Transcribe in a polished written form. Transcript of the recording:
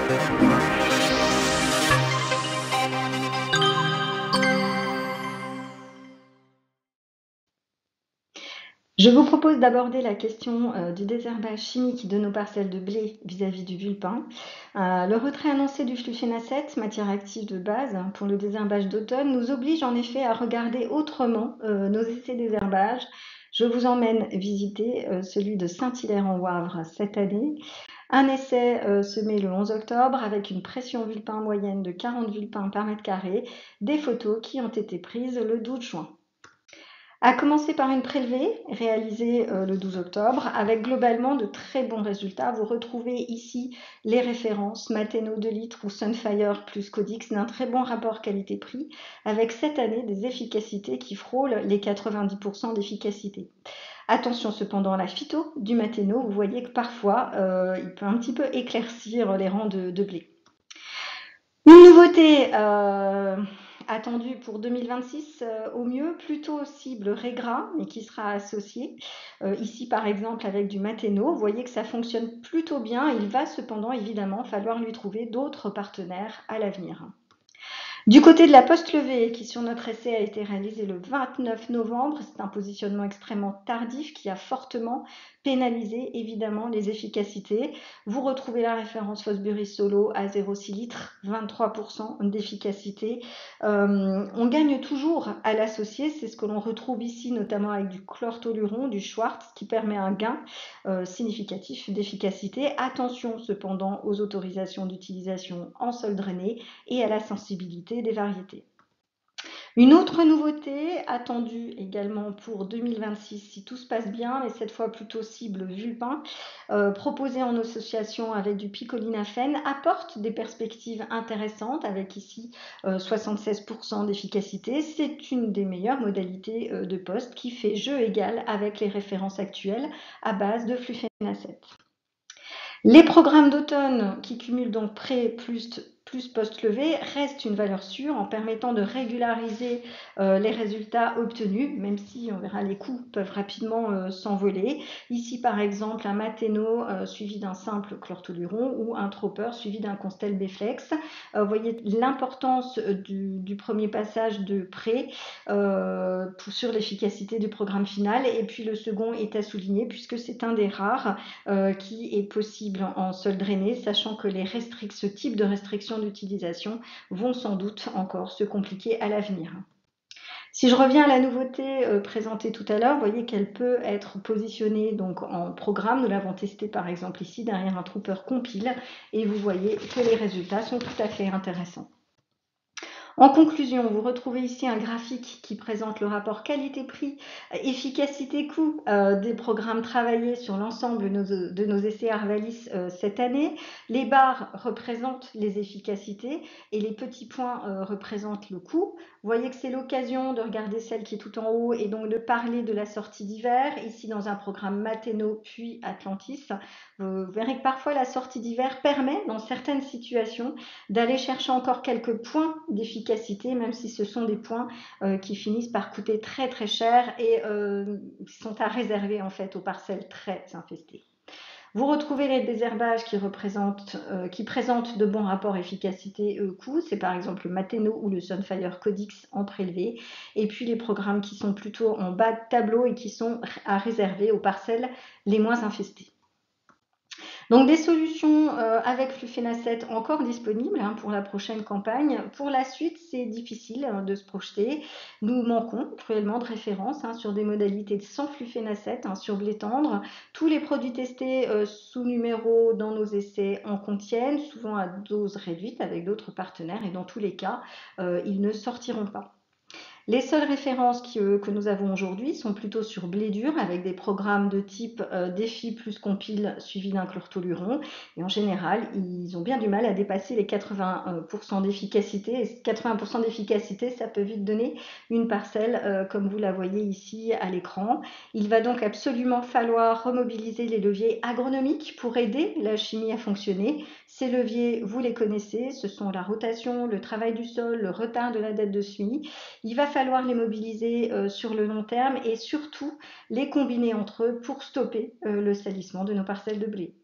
Je vous propose d'aborder la question du désherbage chimique de nos parcelles de blé vis-à-vis du vulpin. Le retrait annoncé du flufénacet, matière active de base pour le désherbage d'automne, nous oblige en effet à regarder autrement nos essais désherbage. Je vous emmène visiter celui de Saint-Hilaire-en-Wavre cette année. Un essai semé le 11 octobre avec une pression vulpin moyenne de 40 vulpins par mètre carré, des photos qui ont été prises le 12 juin. A commencer par une prélevée réalisée le 12 octobre avec globalement de très bons résultats. Vous retrouvez ici les références Matheno 2 litres ou Sunfire plus Codix d'un très bon rapport qualité-prix avec cette année des efficacités qui frôlent les 90% d'efficacité. Attention cependant à la phyto du Matheno, vous voyez que parfois il peut un petit peu éclaircir les rangs de blé. Une nouveauté attendue pour 2026 au mieux, plutôt cible Régra, mais qui sera associée. Ici par exemple avec du Matheno, vous voyez que ça fonctionne plutôt bien. Il va cependant évidemment falloir lui trouver d'autres partenaires à l'avenir. Du côté de la post-levée, qui sur notre essai a été réalisé le 29 novembre, c'est un positionnement extrêmement tardif qui a fortement pénalisé évidemment les efficacités. Vous retrouvez la référence Fosbury Solo à 0,6 litres, 23% d'efficacité. On gagne toujours à l'associer, c'est ce que l'on retrouve ici notamment avec du chlortoluron, du Schwartz, qui permet un gain significatif d'efficacité. Attention cependant aux autorisations d'utilisation en sol drainé et à la sensibilité des variétés. Une autre nouveauté attendue également pour 2026, si tout se passe bien, mais cette fois plutôt cible vulpin, proposée en association avec du picolinafène, apporte des perspectives intéressantes avec ici 76% d'efficacité. C'est une des meilleures modalités de poste qui fait jeu égal avec les références actuelles à base de flufénacet. Les programmes d'automne qui cumulent donc pré plus post-levée restent une valeur sûre en permettant de régulariser les résultats obtenus, même si on verra les coûts peuvent rapidement s'envoler. Ici par exemple un Matheno suivi d'un simple chlortoluron ou un Tropper suivi d'un Constel Bflex. Vous voyez l'importance du premier passage de pré sur l'efficacité du programme final, et puis le second est à souligner puisque c'est un des rares qui est possible en sol drainé, sachant que ce type de restrictions d'utilisation vont sans doute encore se compliquer à l'avenir. Si je reviens à la nouveauté présentée tout à l'heure, vous voyez qu'elle peut être positionnée donc en programme. Nous l'avons testé par exemple ici derrière un Trooper compile et vous voyez que les résultats sont tout à fait intéressants. En conclusion, vous retrouvez ici un graphique qui présente le rapport qualité-prix, efficacité-coût des programmes travaillés sur l'ensemble de nos essais Arvalis cette année. Les barres représentent les efficacités et les petits points représentent le coût. Vous voyez que c'est l'occasion de regarder celle qui est tout en haut et donc de parler de la sortie d'hiver, ici dans un programme Matheno puis Atlantis. Vous verrez que parfois la sortie d'hiver permet, dans certaines situations, d'aller chercher encore quelques points d'efficacité, même si ce sont des points qui finissent par coûter très très cher et sont à réserver en fait aux parcelles très infestées. Vous retrouvez les désherbages qui présentent de bons rapports efficacité-coût, c'est par exemple le Matheno ou le Sunfire Codix en prélevé, et puis les programmes qui sont plutôt en bas de tableau et qui sont à réserver aux parcelles les moins infestées. Donc des solutions avec flufénacet encore disponibles pour la prochaine campagne. Pour la suite, c'est difficile de se projeter. Nous manquons cruellement de références sur des modalités sans flufénacet, sur blé tendre. Tous les produits testés sous numéro dans nos essais en contiennent, souvent à dose réduite avec d'autres partenaires, et dans tous les cas, ils ne sortiront pas. Les seules références que nous avons aujourd'hui sont plutôt sur blé dur avec des programmes de type défi plus compile suivi d'un chlortoluron. Et en général, ils ont bien du mal à dépasser les 80% d'efficacité. Et 80% d'efficacité, ça peut vite donner une parcelle comme vous la voyez ici à l'écran. Il va donc absolument falloir remobiliser les leviers agronomiques pour aider la chimie à fonctionner. Ces leviers, vous les connaissez, ce sont la rotation, le travail du sol, le retard de la dette de semis. Il va falloir les mobiliser sur le long terme et surtout les combiner entre eux pour stopper le salissement de nos parcelles de blé.